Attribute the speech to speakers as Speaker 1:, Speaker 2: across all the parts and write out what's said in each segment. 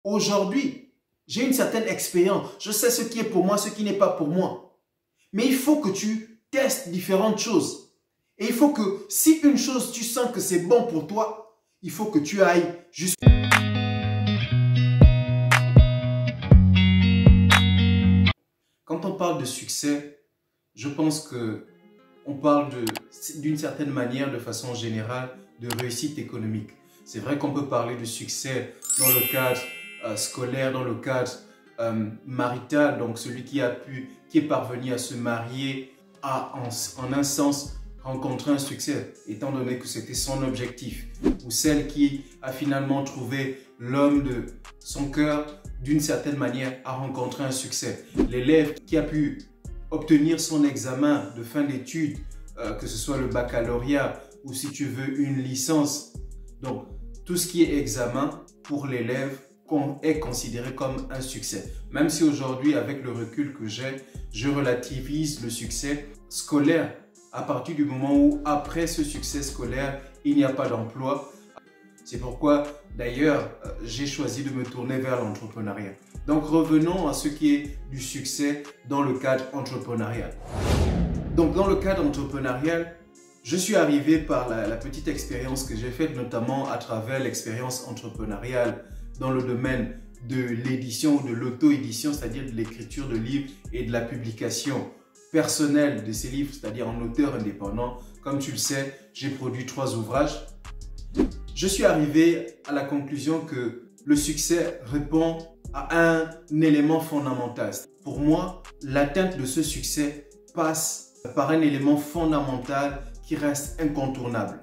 Speaker 1: Aujourd'hui, j'ai une certaine expérience. Je sais ce qui est pour moi, ce qui n'est pas pour moi. Mais il faut que tu testes différentes choses. Et il faut que si une chose, tu sens que c'est bon pour toi, il faut que tu ailles juste... Quand on parle de succès, je pense que on parle d'une certaine manière, de façon générale, de réussite économique. C'est vrai qu'on peut parler de succès dans le cadre scolaire, dans le cadre marital, donc celui qui est parvenu à se marier, a en un sens rencontré un succès, étant donné que c'était son objectif. Ou celle qui a finalement trouvé l'homme de son cœur, d'une certaine manière, a rencontré un succès. L'élève qui a pu obtenir son examen de fin d'études, que ce soit le baccalauréat ou si tu veux une licence. Donc, tout ce qui est examen pour l'élève est considéré comme un succès. Même si aujourd'hui, avec le recul que j'ai, je relativise le succès scolaire à partir du moment où, après ce succès scolaire, il n'y a pas d'emploi. C'est pourquoi, d'ailleurs, j'ai choisi de me tourner vers l'entrepreneuriat. Donc, revenons à ce qui est du succès dans le cadre entrepreneurial. Donc, dans le cadre entrepreneurial, je suis arrivé par la petite expérience que j'ai faite, notamment à travers l'expérience entrepreneuriale dans le domaine de l'édition ou de l'auto-édition, c'est-à-dire de l'écriture de livres et de la publication personnelle de ces livres, c'est-à-dire en auteur indépendant. Comme tu le sais, j'ai produit 3 ouvrages. Je suis arrivé à la conclusion que le succès répond à un élément fondamental. Pour moi, l'atteinte de ce succès passe par un élément fondamental qui reste incontournable.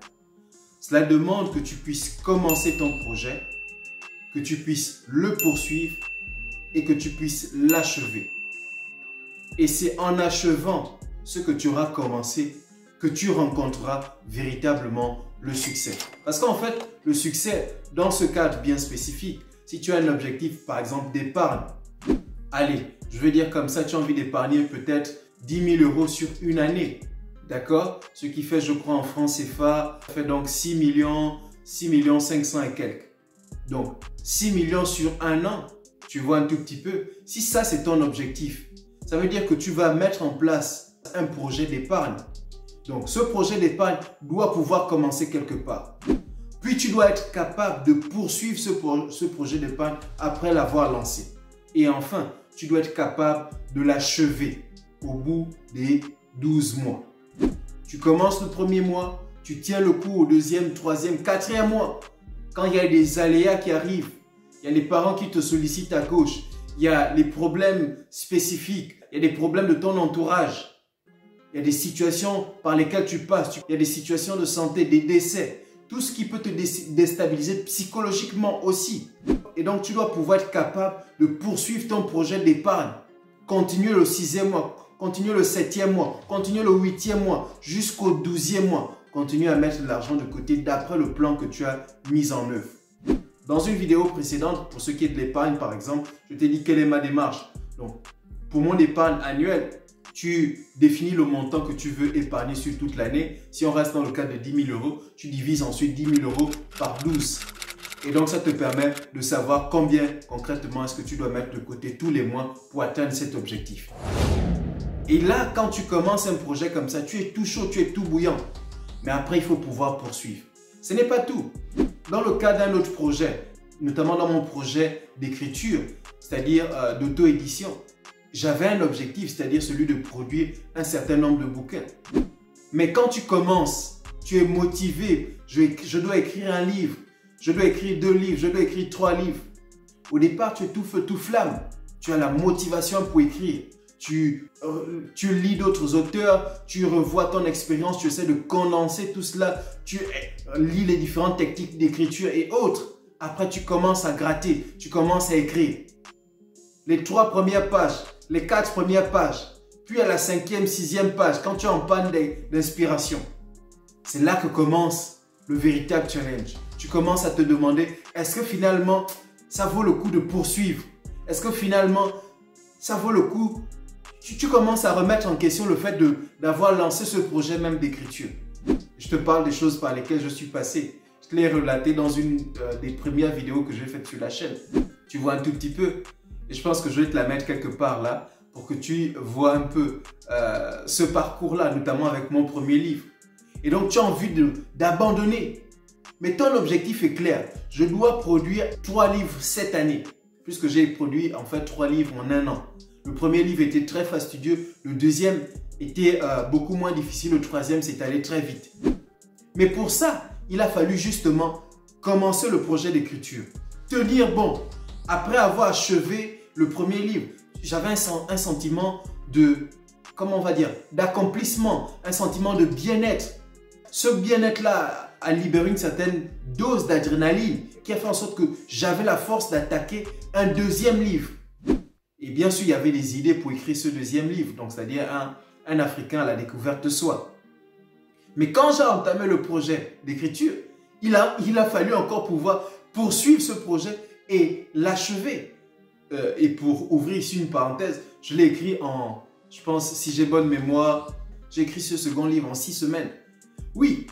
Speaker 1: Cela demande que tu puisses commencer ton projet, que tu puisses le poursuivre et que tu puisses l'achever. Et c'est en achevant ce que tu auras commencé que tu rencontreras véritablement le succès. Parce qu'en fait, le succès, dans ce cadre bien spécifique, si tu as un objectif, par exemple, d'épargne, allez, je vais dire comme ça, tu as envie d'épargner peut-être 10 000 € sur une année, d'accord? Ce qui fait, je crois, en francs CFA, ça fait donc 6 millions 500 et quelques. Donc, 6 millions sur un an, tu vois un tout petit peu. Si ça, c'est ton objectif, ça veut dire que tu vas mettre en place un projet d'épargne. Donc, ce projet d'épargne doit pouvoir commencer quelque part. Puis, tu dois être capable de poursuivre ce projet d'épargne après l'avoir lancé. Et enfin, tu dois être capable de l'achever au bout des 12 mois. Tu commences le premier mois, tu tiens le coup au deuxième, troisième, quatrième mois. Quand il y a des aléas qui arrivent, il y a les parents qui te sollicitent à gauche, il y a les problèmes spécifiques, il y a des problèmes de ton entourage. Il y a des situations par lesquelles tu passes, il y a des situations de santé, des décès, tout ce qui peut te déstabiliser psychologiquement aussi. Et donc, tu dois pouvoir être capable de poursuivre ton projet d'épargne. Continuer le 6e mois, continuer le 7e mois, continuer le 8e mois, jusqu'au 12e mois. Continue à mettre de l'argent de côté d'après le plan que tu as mis en œuvre. Dans une vidéo précédente, pour ce qui est de l'épargne par exemple, je t'ai dit quelle est ma démarche. Donc, pour mon épargne annuelle, tu définis le montant que tu veux épargner sur toute l'année. Si on reste dans le cadre de 10 000 €, tu divises ensuite 10 000 € par 12. Et donc, ça te permet de savoir combien concrètement est-ce que tu dois mettre de côté tous les mois pour atteindre cet objectif. Et là, quand tu commences un projet comme ça, tu es tout chaud, tu es tout bouillant. Mais après, il faut pouvoir poursuivre. Ce n'est pas tout. Dans le cas d'un autre projet, notamment dans mon projet d'écriture, c'est-à-dire d'auto-édition, j'avais un objectif, c'est-à-dire celui de produire un certain nombre de bouquins. Mais quand tu commences, tu es motivé, je dois écrire un livre, je dois écrire 2 livres, je dois écrire 3 livres. Au départ, tu es tout feu, tout flamme. Tu as la motivation pour écrire. Tu lis d'autres auteurs, tu revois ton expérience, tu essaies de condenser tout cela, tu lis les différentes techniques d'écriture et autres. Après, tu commences à gratter, tu commences à écrire. Les 3 premières pages, les 4 premières pages, puis à la 5e, 6e page, quand tu es en panne d'inspiration. C'est là que commence le véritable challenge. Tu commences à te demander, est-ce que finalement, ça vaut le coup de poursuivre? Est-ce que finalement, ça vaut le coup? Tu commences à remettre en question le fait d'avoir lancé ce projet même d'écriture. Je te parle des choses par lesquelles je suis passé. Je te l'ai relaté dans une des premières vidéos que j'ai faites sur la chaîne. Tu vois un tout petit peu. Et je pense que je vais te la mettre quelque part là pour que tu vois un peu ce parcours-là, notamment avec mon premier livre. Et donc, tu as envie d'abandonner. Mais ton objectif est clair. Je dois produire 3 livres cette année. Puisque j'ai produit en fait 3 livres en 1 an. Le premier livre était très fastidieux. Le deuxième était beaucoup moins difficile. Le troisième s'est allé très vite. Mais pour ça, il a fallu justement commencer le projet d'écriture. Te dire, bon, après avoir achevé le premier livre, j'avais un sentiment de, comment on va dire, d'accomplissement, un sentiment de bien-être. Ce bien-être-là a libéré une certaine dose d'adrénaline qui a fait en sorte que j'avais la force d'attaquer un deuxième livre. Et bien sûr, il y avait des idées pour écrire ce deuxième livre, donc c'est-à-dire un Africain à la découverte de soi. Mais quand j'ai entamé le projet d'écriture, il a fallu encore pouvoir poursuivre ce projet et l'achever. Et pour ouvrir ici une parenthèse, je l'ai écrit en, je pense, si j'ai bonne mémoire, j'ai écrit ce second livre en 6 semaines. Oui,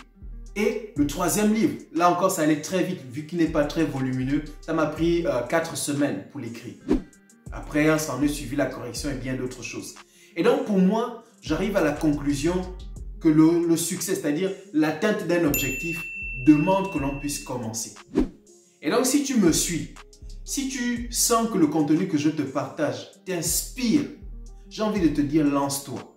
Speaker 1: et le troisième livre, là encore ça allait très vite, vu qu'il n'est pas très volumineux, ça m'a pris 4 semaines pour l'écrire. Après, ça en est suivi la correction et bien d'autres choses. Et donc pour moi, j'arrive à la conclusion que le succès, c'est-à-dire l'atteinte d'un objectif, demande que l'on puisse commencer. Et donc si tu me suis, si tu sens que le contenu que je te partage t'inspire, j'ai envie de te dire lance-toi.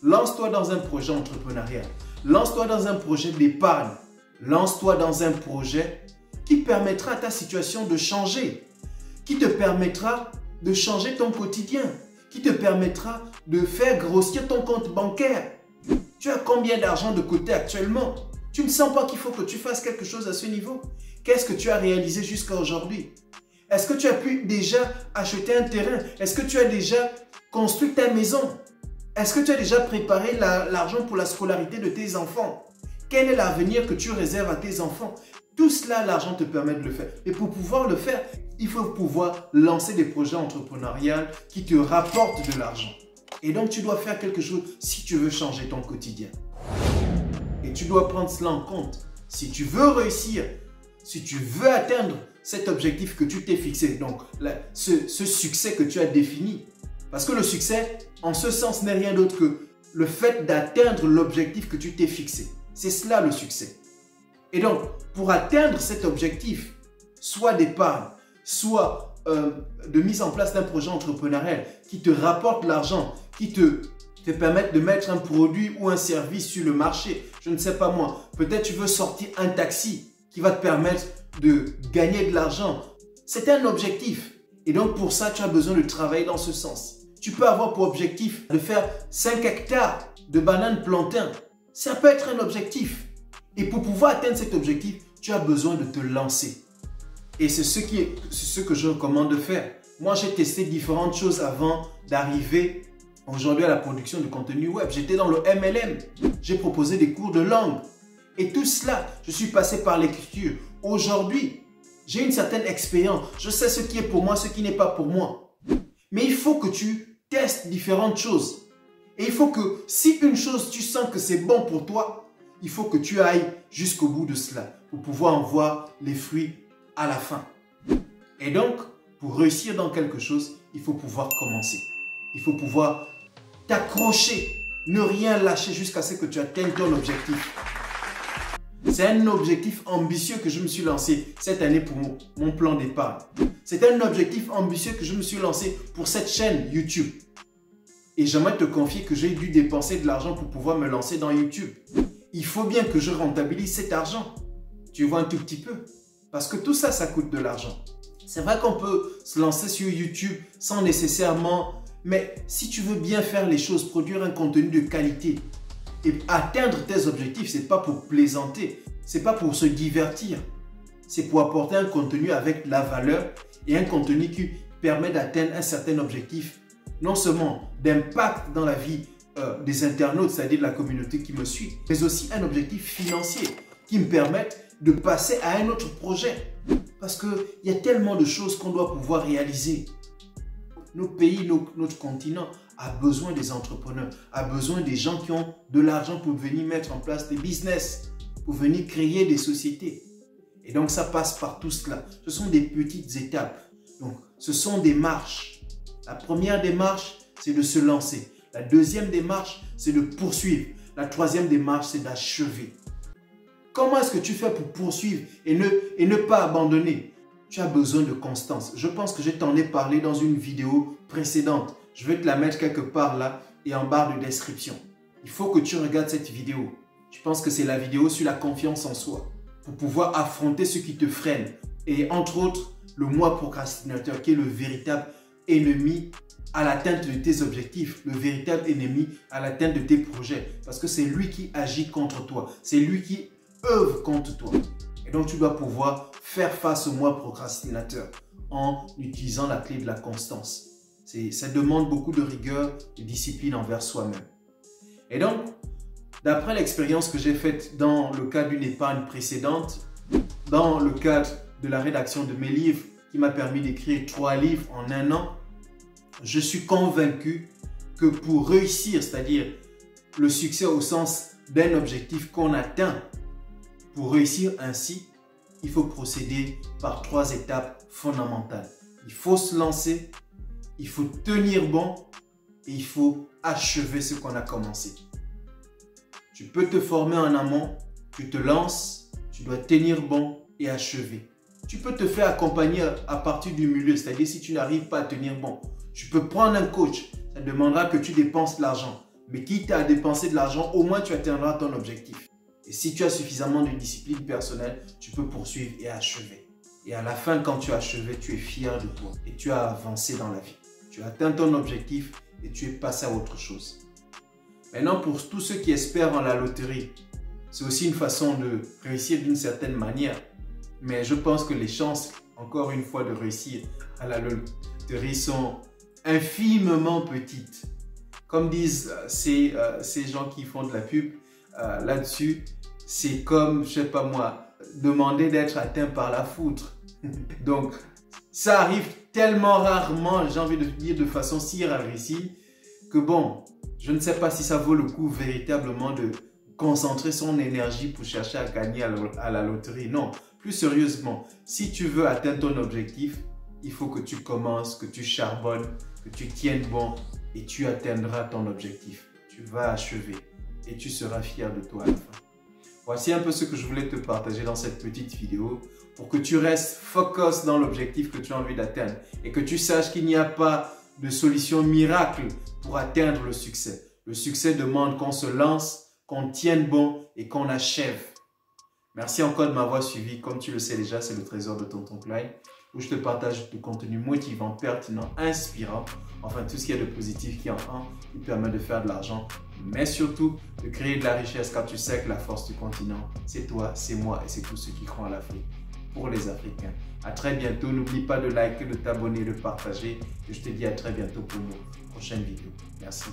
Speaker 1: Lance-toi dans un projet entrepreneurial. Lance-toi dans un projet d'épargne. Lance-toi dans un projet qui permettra à ta situation de changer, qui te permettra de changer ton quotidien, qui te permettra de faire grossir ton compte bancaire. Tu as combien d'argent de côté actuellement? Tu ne sens pas qu'il faut que tu fasses quelque chose à ce niveau? Qu'est-ce que tu as réalisé jusqu'à aujourd'hui? Est-ce que tu as pu déjà acheter un terrain? Est-ce que tu as déjà construit ta maison? Est-ce que tu as déjà préparé l'argent pour la scolarité de tes enfants? Quel est l'avenir que tu réserves à tes enfants? Tout cela, l'argent te permet de le faire. Et pour pouvoir le faire, il faut pouvoir lancer des projets entrepreneuriaux qui te rapportent de l'argent. Et donc, tu dois faire quelque chose si tu veux changer ton quotidien. Et tu dois prendre cela en compte. Si tu veux réussir, si tu veux atteindre cet objectif que tu t'es fixé, donc ce succès que tu as défini. Parce que le succès, en ce sens, n'est rien d'autre que le fait d'atteindre l'objectif que tu t'es fixé. C'est cela le succès. Et donc, pour atteindre cet objectif, soit d'épargne, soit de mise en place d'un projet entrepreneurial qui te rapporte l'argent, qui te permette de mettre un produit ou un service sur le marché, je ne sais pas moi, peut-être tu veux sortir un taxi qui va te permettre de gagner de l'argent. C'est un objectif. Et donc pour ça, tu as besoin de travailler dans ce sens. Tu peux avoir pour objectif de faire 5 hectares de bananes plantains. Ça peut être un objectif. Et pour pouvoir atteindre cet objectif, tu as besoin de te lancer. Et c'est ce que je recommande de faire. Moi, j'ai testé différentes choses avant d'arriver aujourd'hui à la production de contenu web. J'étais dans le MLM. J'ai proposé des cours de langue. Et tout cela, je suis passé par l'écriture. Aujourd'hui, j'ai une certaine expérience. Je sais ce qui est pour moi, ce qui n'est pas pour moi. Mais il faut que tu testes différentes choses. Et il faut que si une chose, tu sens que c'est bon pour toi, il faut que tu ailles jusqu'au bout de cela pour pouvoir en voir les fruits à la fin. Et donc, pour réussir dans quelque chose, il faut pouvoir commencer. Il faut pouvoir t'accrocher, ne rien lâcher jusqu'à ce que tu atteignes ton objectif. C'est un objectif ambitieux que je me suis lancé cette année pour mon plan d'épargne. C'est un objectif ambitieux que je me suis lancé pour cette chaîne YouTube. Et j'aimerais te confier que j'ai dû dépenser de l'argent pour pouvoir me lancer dans YouTube. Il faut bien que je rentabilise cet argent. Tu vois un tout petit peu. Parce que tout ça, ça coûte de l'argent. C'est vrai qu'on peut se lancer sur YouTube sans nécessairement... Mais si tu veux bien faire les choses, produire un contenu de qualité et atteindre tes objectifs, ce n'est pas pour plaisanter, ce n'est pas pour se divertir. C'est pour apporter un contenu avec de la valeur et un contenu qui permet d'atteindre un certain objectif, non seulement d'impact dans la vie des internautes, c'est-à-dire de la communauté qui me suit, mais aussi un objectif financier qui me permette de passer à un autre projet. Parce qu'il y a tellement de choses qu'on doit pouvoir réaliser. Notre pays, notre continent a besoin des entrepreneurs, a besoin des gens qui ont de l'argent pour venir mettre en place des business, pour venir créer des sociétés. Et donc ça passe par tout cela. Ce sont des petites étapes. Donc, ce sont des marches. La première démarche, c'est de se lancer. La deuxième démarche, c'est de poursuivre. La troisième démarche, c'est d'achever. Comment est-ce que tu fais pour poursuivre et ne pas abandonner? Tu as besoin de constance. Je pense que je t'en ai parlé dans une vidéo précédente. Je vais te la mettre quelque part là et en barre de description. Il faut que tu regardes cette vidéo. Je pense que c'est la vidéo sur la confiance en soi pour pouvoir affronter ce qui te freine. Et entre autres, le moi procrastinateur qui est le véritable ennemi à l'atteinte de tes objectifs, le véritable ennemi à l'atteinte de tes projets. Parce que c'est lui qui agit contre toi. C'est lui qui œuvre contre toi. Et donc, tu dois pouvoir faire face au moi procrastinateur en utilisant la clé de la constance. Ça demande beaucoup de rigueur et de discipline envers soi-même. Et donc, d'après l'expérience que j'ai faite dans le cadre d'une épargne précédente, dans le cadre de la rédaction de mes livres qui m'a permis d'écrire 3 livres en 1 an, je suis convaincu que pour réussir, c'est-à-dire le succès au sens d'un objectif qu'on atteint, pour réussir ainsi, il faut procéder par 3 étapes fondamentales. Il faut se lancer, il faut tenir bon et il faut achever ce qu'on a commencé. Tu peux te former en amont, tu te lances, tu dois tenir bon et achever. Tu peux te faire accompagner à partir du milieu, c'est-à-dire si tu n'arrives pas à tenir bon. Tu peux prendre un coach, ça demandera que tu dépenses de l'argent. Mais quitte à dépenser de l'argent, au moins tu atteindras ton objectif. Et si tu as suffisamment de discipline personnelle, tu peux poursuivre et achever. Et à la fin, quand tu as achevé, tu es fier de toi et tu as avancé dans la vie. Tu as atteint ton objectif et tu es passé à autre chose. Maintenant, pour tous ceux qui espèrent en la loterie, c'est aussi une façon de réussir d'une certaine manière. Mais je pense que les chances, encore une fois, de réussir à la loterie sont infimement petites. Comme disent ces gens qui font de la pub là-dessus, c'est comme, je sais pas moi, demander d'être atteint par la foudre. Donc, ça arrive tellement rarement, j'ai envie de dire de façon si rarissime, que bon, je ne sais pas si ça vaut le coup véritablement de concentrer son énergie pour chercher à gagner à la loterie. Non, plus sérieusement, si tu veux atteindre ton objectif, il faut que tu commences, que tu charbonnes, que tu tiennes bon et tu atteindras ton objectif. Tu vas achever et tu seras fier de toi à la fin. Voici un peu ce que je voulais te partager dans cette petite vidéo pour que tu restes focus dans l'objectif que tu as envie d'atteindre et que tu saches qu'il n'y a pas de solution miracle pour atteindre le succès. Le succès demande qu'on se lance, qu'on tienne bon et qu'on achève. Merci encore de m'avoir suivi. Comme tu le sais déjà, c'est le trésor de Tonton Klein, où je te partage du contenu motivant, pertinent, inspirant, enfin tout ce qu'il y a de positif qui en nous permet de faire de l'argent, mais surtout de créer de la richesse, car tu sais que la force du continent, c'est toi, c'est moi et c'est tous ceux qui croient en l'Afrique, pour les Africains. À très bientôt, n'oublie pas de liker, de t'abonner, de partager et je te dis à très bientôt pour nos prochaines vidéos. Merci.